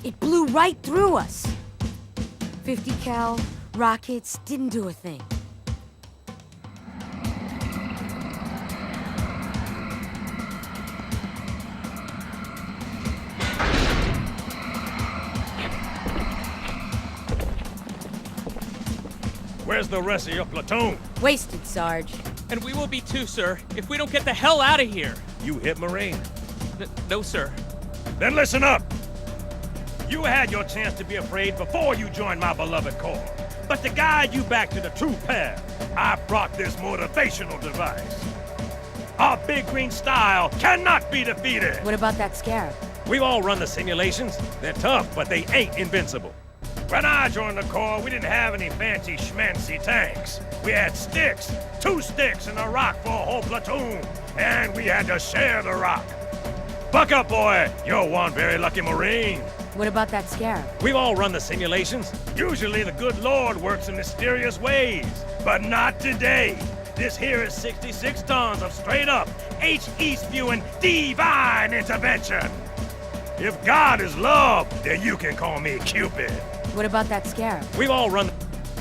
It blew right through us. 50 cal rockets didn't do a thing. Where's the rest of your platoon? Wasted, Sarge. And we will be too, sir, if we don't get the hell out of here. You hit Marine. No, sir. Then listen up. You had your chance to be afraid before you joined my beloved corps. But to guide you back to the true path, I brought this motivational device. Our big green style cannot be defeated. What about that Scarab? We've all run the simulations. They're tough, but they ain't invincible. When I joined the Corps, we didn't have any fancy schmancy tanks. We had sticks, 2 sticks and a rock for a whole platoon, and we had to share the rock. Buck up, boy. You're one very lucky Marine. What about that Scarab? We've all run the simulations. Usually the good Lord works in mysterious ways, but not today. This here is 66 tons of straight-up, H-E spewing divine intervention. If God is love, then you can call me Cupid. What about that Scarab? We've all run.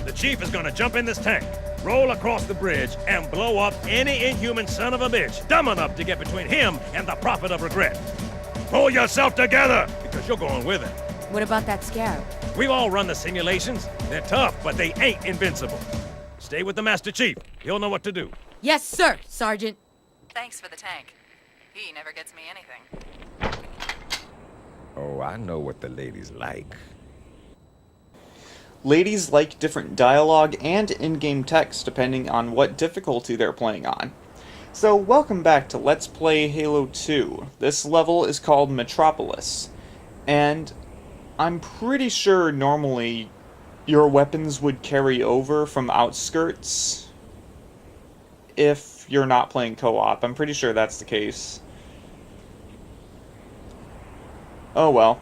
The chief is gonna jump in this tank, roll across the bridge, and blow up any inhuman son of a bitch dumb enough to get between him and the prophet of regret. Pull yourself together, because you're going with him. What about that Scarab? We've all run the simulations. They're tough, but they ain't invincible. Stay with the Master Chief. He'll know what to do. Yes, sir, Sergeant. Thanks for the tank. He never gets me anything. Oh, I know what the ladies like. Ladies like different dialogue and in-game text depending on what difficulty they're playing on. So, welcome back to Let's Play Halo 2. This level is called Metropolis, and I'm pretty sure normally your weapons would carry over from outskirts if you're not playing co-op. I'm pretty sure that's the case. Oh well.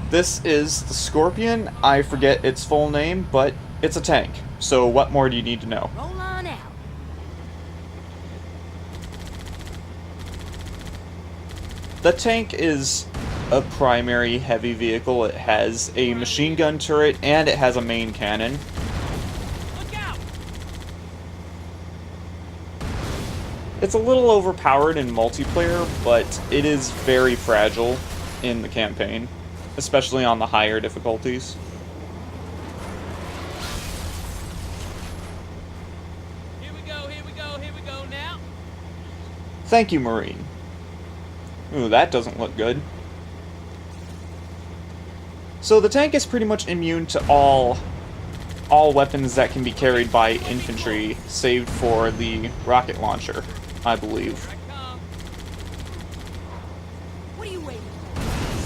This is the Scorpion. I forget its full name, but it's a tank. So what more do you need to know? Roll on out. The tank is a primary heavy vehicle. It has a machine gun turret and it has a main cannon. Look out! It's a little overpowered in multiplayer, but it is very fragile in the campaign, especially on the higher difficulties. Here we go, here we go, here we go now. Thank you, Marine. Ooh, that doesn't look good. So the tank is pretty much immune to all weapons that can be carried by infantry, save for the rocket launcher, I believe. Here I come. What are you waiting for?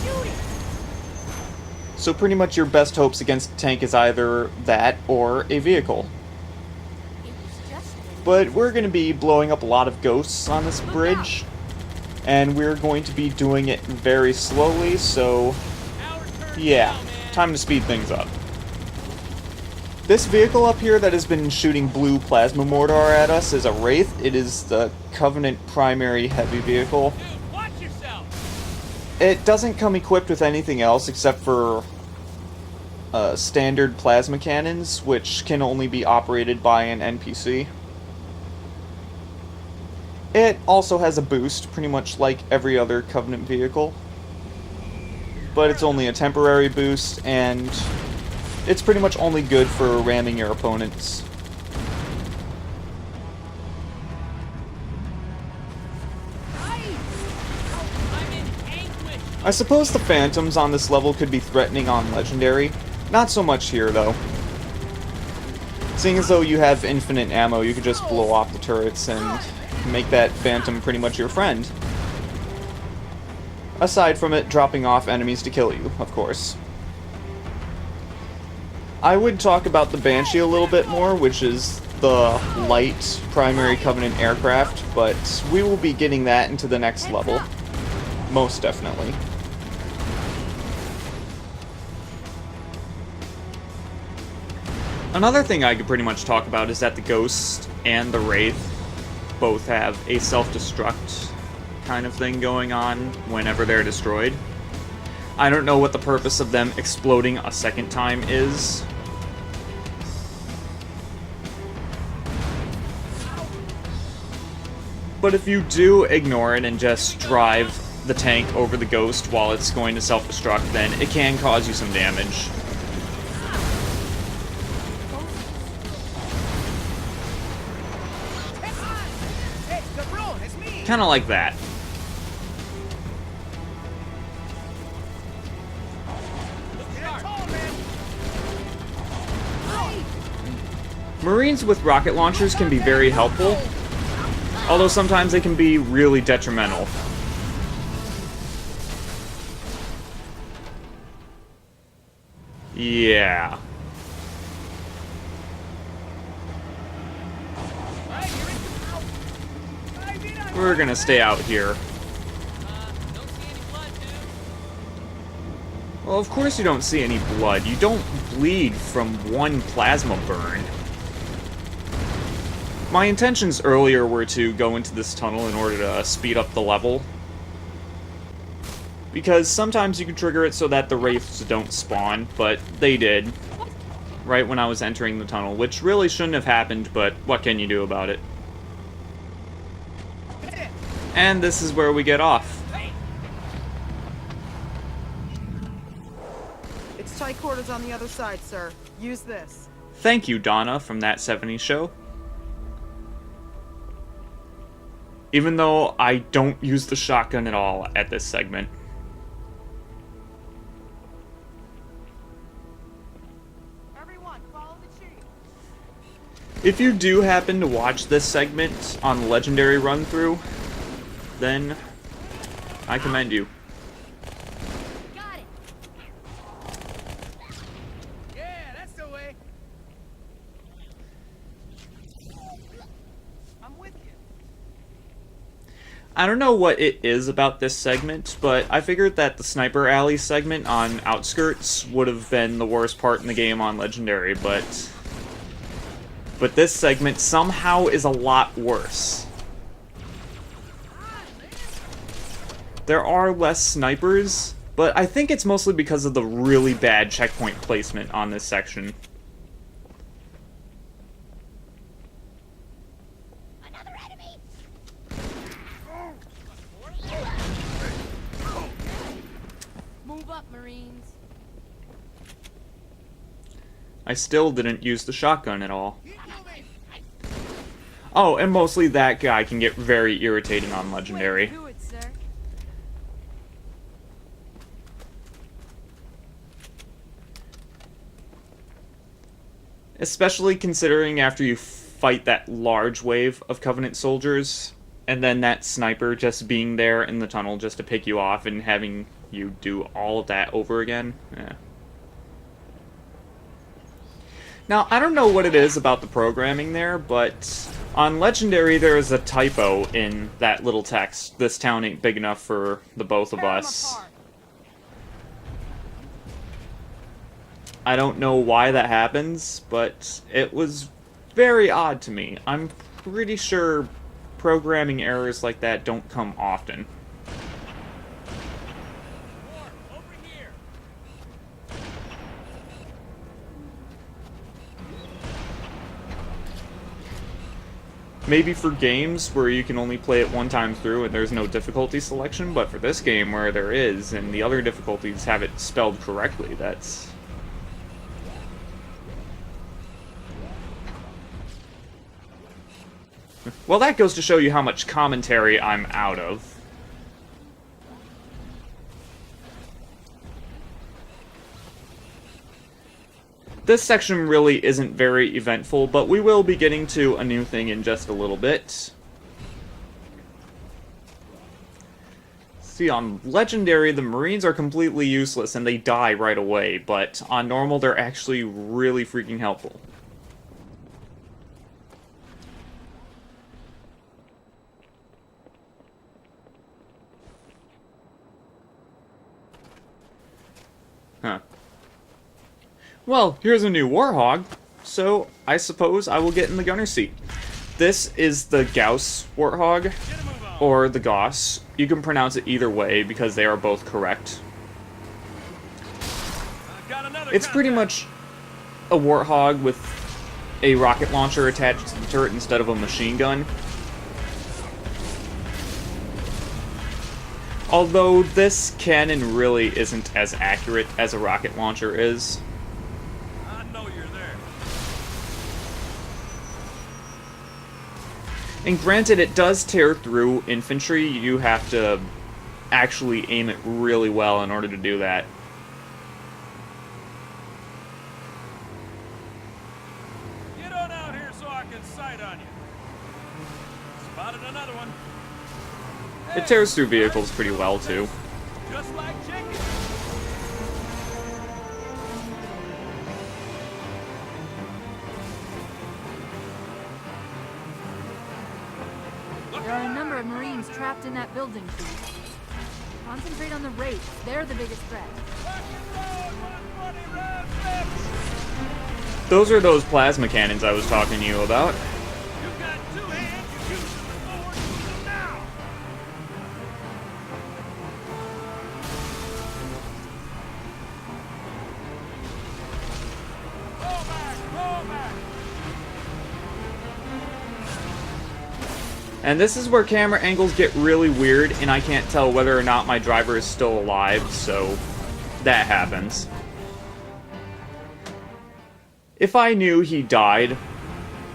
Shoot it! So pretty much your best hopes against a tank is either that or a vehicle. It was just But we're going to be blowing up a lot of ghosts on this bridge, and we're going to be doing it very slowly, so Our turn yeah, now, man. time to speed things up. This vehicle up here that has been shooting blue plasma mortar at us is a Wraith. It is the Covenant primary heavy vehicle. Dude, watch yourself. It doesn't come equipped with anything else except for standard plasma cannons, which can only be operated by an NPC. It also has a boost, pretty much like every other Covenant vehicle. But it's only a temporary boost, and it's pretty much only good for ramming your opponents. I'm in anguish. I suppose the Phantoms on this level could be threatening on Legendary. Not so much here, though. Seeing as though you have infinite ammo, you could just blow off the turrets and make that Phantom pretty much your friend. Aside from it dropping off enemies to kill you, of course. I would talk about the Banshee a little bit more, which is the light primary Covenant aircraft, but we will be getting that into the next level. Most definitely. Another thing I could pretty much talk about is that the Ghost and the Wraith both have a self-destruct kind of thing going on whenever they're destroyed. I don't know what the purpose of them exploding a second time is. But if you do ignore it and just drive the tank over the ghost while it's going to self-destruct, then it can cause you some damage. Kinda like that. Marines with rocket launchers can be very helpful, although sometimes they can be really detrimental. Yeah. We're gonna stay out here. Well, of course you don't see any blood. You don't bleed from one plasma burn. My intentions earlier were to go into this tunnel in order to speed up the level, because sometimes you can trigger it so that the wraiths don't spawn, but they did, right when I was entering the tunnel, which really shouldn't have happened, but what can you do about it? And this is where we get off. It's tight quarters on the other side, sir. Use this. Thank you, Donna, from That 70s Show. Even though I don't use the shotgun at all at this segment. Everyone, follow the chief. If you do happen to watch this segment on the Legendary run-through, then I commend you. Got it. Yeah, that's the way. I'm with you. I don't know what it is about this segment, but I figured that the Sniper Alley segment on Outskirts would have been the worst part in the game on Legendary, but this segment somehow is a lot worse. There are less snipers, but I think it's mostly because of the really bad checkpoint placement on this section. Another enemy. Move up, Marines. I still didn't use the shotgun at all. Oh, and mostly that guy can get very irritating on Legendary. Do it, sir. Especially considering after you fight that large wave of Covenant soldiers, and then that sniper just being there in the tunnel just to pick you off and having you do all of that over again. Yeah. Now, I don't know what it is about the programming there, but on Legendary there is a typo in that little text. This town ain't big enough for the both of us. I don't know why that happens, but it was very odd to me. I'm pretty sure programming errors like that don't come often. Over here. Maybe for games where you can only play it one time through and there's no difficulty selection, but for this game where there is, and the other difficulties have it spelled correctly, that's... Well, that goes to show you how much commentary I'm out of. This section really isn't very eventful, but we will be getting to a new thing in just a little bit. See, on Legendary, the Marines are completely useless and they die right away, but on Normal, they're actually really freaking helpful. Huh. Well, here's a new Warhog, so I suppose I will get in the gunner seat. This is the Gauss Warthog, or the Gauss. You can pronounce it either way because they are both correct. It's pretty much a Warthog with a rocket launcher attached to the turret instead of a machine gun. Although this cannon really isn't as accurate as a rocket launcher is. I know you're there. And granted, it does tear through infantry. You have to actually aim it really well in order to do that. Get on out here so I can sight on you. Spotted another one. It tears through vehicles pretty well, too. Just like chicken. There are a number of Marines trapped in that building, Chief. Concentrate on the Wraiths. They're the biggest threat. Those are those plasma cannons I was talking to you about. You've got two hands. You use them before. Use them now. Roll back. Roll back. And this is where camera angles get really weird, and I can't tell whether or not my driver is still alive, so that happens. If I knew he died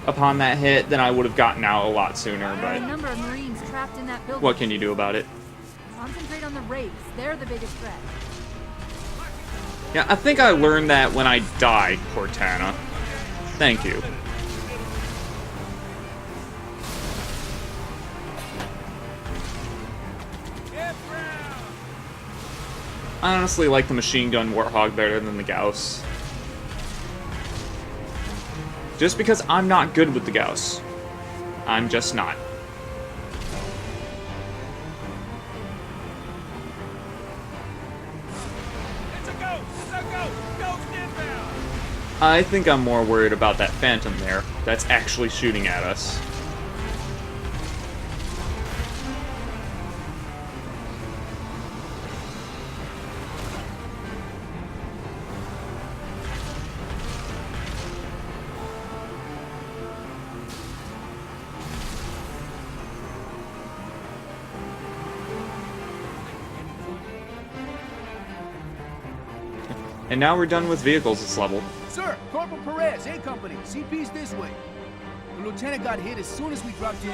upon that hit, then I would have gotten out a lot sooner, There are a but number of Marines trapped in that building. what can you do about it? Concentrate on the Wraiths. They're the biggest threat. Yeah, I think I learned that when I died, Cortana. Thank you. I honestly like the machine gun Warthog better than the Gauss. Just because I'm not good with the Gauss. I'm just not. It's a ghost. It's a ghost. Ghost inbound. I think I'm more worried about that Phantom there. That's actually shooting at us. And now we're done with vehicles this level. Sir, Corporal Perez, A Company. CP's this way. The lieutenant got hit as soon as we dropped in.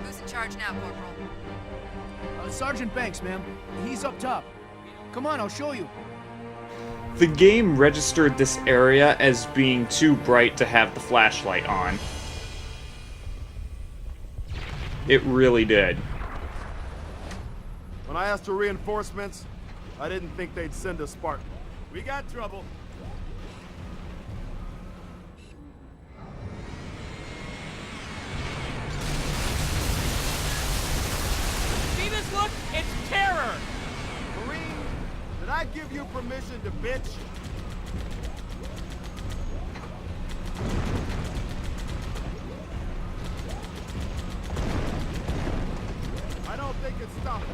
Who's in charge now, Corporal? Sergeant Banks, ma'am. He's up top. Come on, I'll show you. The game registered this area as being too bright to have the flashlight on. It really did. When I asked for reinforcements, I didn't think they'd send a Spartan. We got trouble. See this look? It's terror! Marine, did I give you permission to bitch? I don't think it's stopping.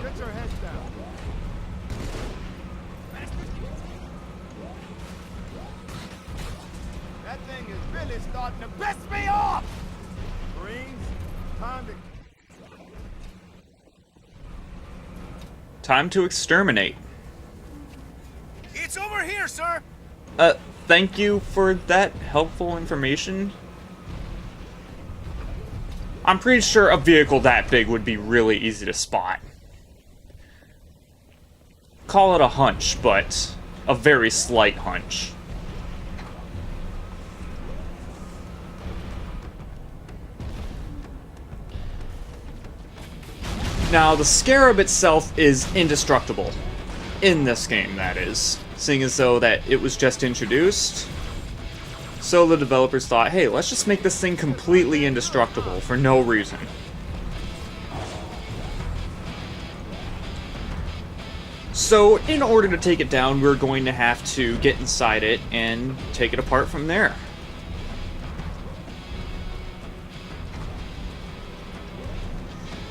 Get your heads down. That thing is really starting to piss me off! Marines, Time to exterminate. It's over here, sir! Thank you for that helpful information. I'm pretty sure a vehicle that big would be really easy to spot. Call it a hunch, but a very slight hunch. Now, the Scarab itself is indestructible. In this game, that is. Seeing as though that it was just introduced. So the developers thought, hey, let's just make this thing completely indestructible for no reason. So, in order to take it down, we're going to have to get inside it and take it apart from there.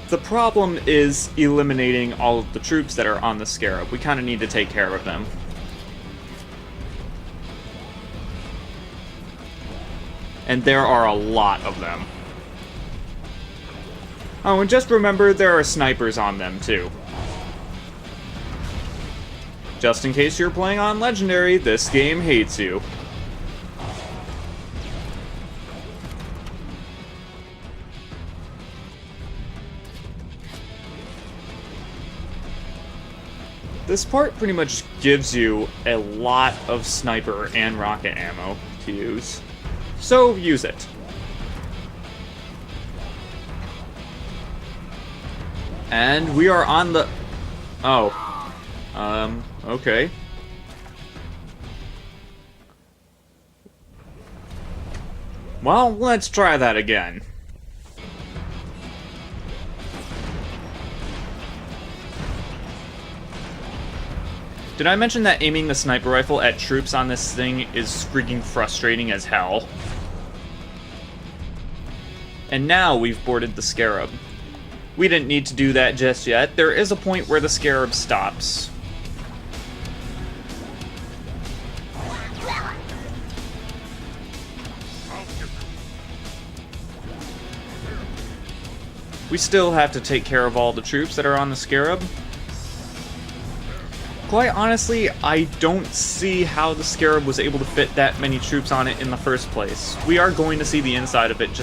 The problem is eliminating all of the troops that are on the Scarab. We kind of need to take care of them. And there are a lot of them. Oh, and just remember, there are snipers on them, too. Just in case you're playing on Legendary, this game hates you. This part pretty much gives you a lot of sniper and rocket ammo to use. So, use it. And we are on the... Oh. Okay. Well, let's try that again. Did I mention that aiming the sniper rifle at troops on this thing is freaking frustrating as hell? And now we've boarded the Scarab. We didn't need to do that just yet. There is a point where the Scarab stops. We still have to take care of all the troops that are on the Scarab. Quite honestly, I don't see how the Scarab was able to fit that many troops on it in the first place. We are going to see the inside of it in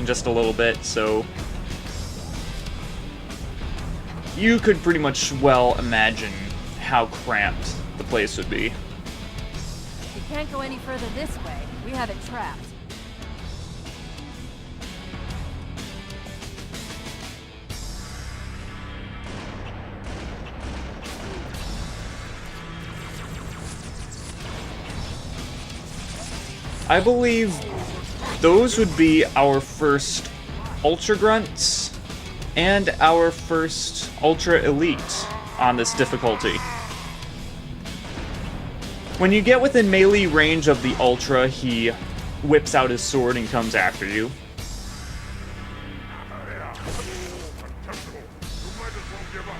just a little bit, so... You could pretty much well imagine how cramped the place would be. We can't go any further this way. We have it trapped. I believe those would be our first Ultra Grunts and our first Ultra Elite on this difficulty. When you get within melee range of the Ultra, he whips out his sword and comes after you.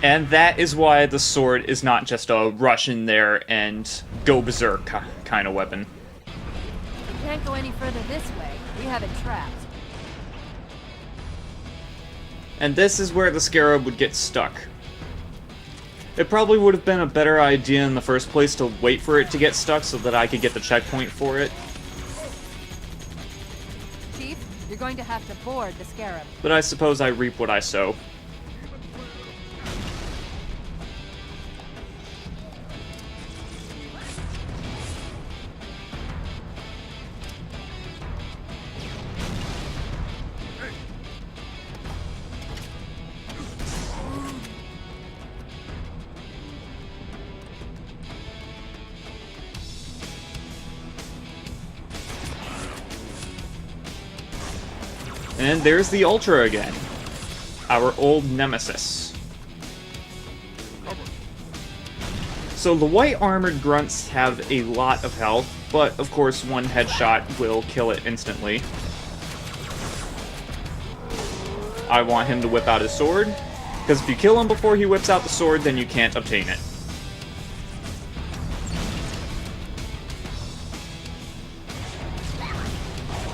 And that is why the sword is not just a rush in there and go berserk kind of weapon. We can't go any further this way. We have it trapped. And this is where the Scarab would get stuck. It probably would have been a better idea in the first place to wait for it to get stuck so that I could get the checkpoint for it. Chief, you're going to have to board the Scarab. But I suppose I reap what I sow. And there's the Ultra again. Our old nemesis. So the white armored grunts have a lot of health, but of course one headshot will kill it instantly. I want him to whip out his sword, because if you kill him before he whips out the sword, then you can't obtain it.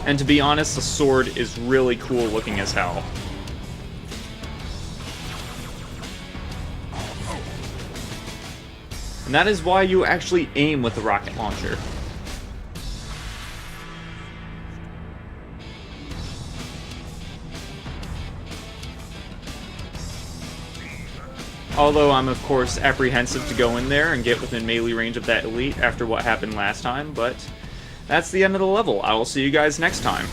And to be honest, the sword is really cool looking as hell. And that is why you actually aim with the rocket launcher. Although I'm of course apprehensive to go in there and get within melee range of that elite after what happened last time, but that's the end of the level. I will see you guys next time.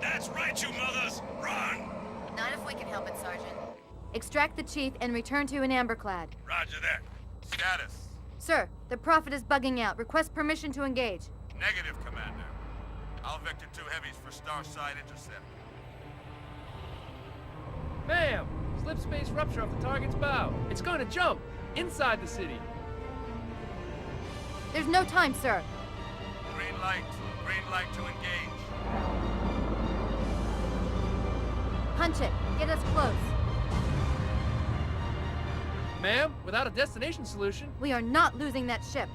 That's right, you mothers! Run! Not if we can help it, Sergeant. Extract the chief and return to an amberclad. Roger that. Status. Sir, the Prophet is bugging out. Request permission to engage. Negative, Commander. I'll vector 2 heavies for Starside intercept. Ma'am, slip space rupture off the target's bow. It's going to jump inside the city. There's no time, sir. Green light. Green light to engage. Punch it. Get us close. Ma'am, without a destination solution, We are not losing that ship.